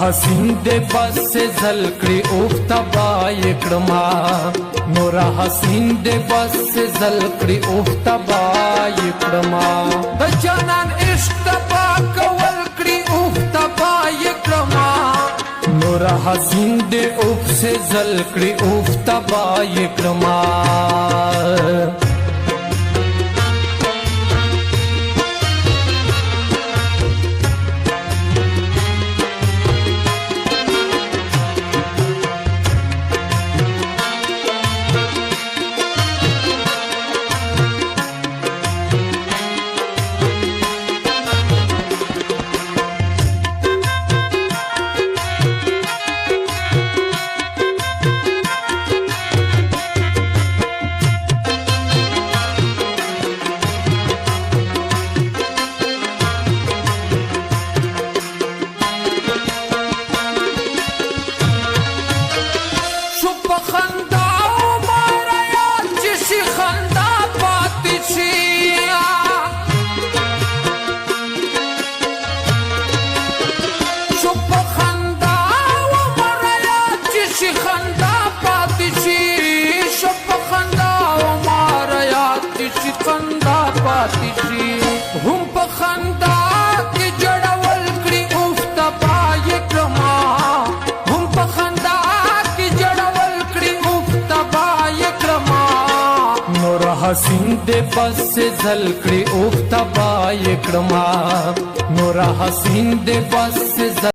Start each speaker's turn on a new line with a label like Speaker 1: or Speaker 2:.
Speaker 1: حسین دې بس زلکړي اوفتا بای کړما نور حسین دې بس زلکړي اوفتا بای کړما د جانان عشق تبا کول کړي اوفتا بای کړما نور حسین دې اوف سے زلکړي اوفتا بای کړما هم په خندا کې جړول کړي اوفتا بای کړما هم په خندا کې جړول کړي اوفتا بای کړما نور حسین دې بس زل کړي اوفتا بای کړما نور حسین دې بس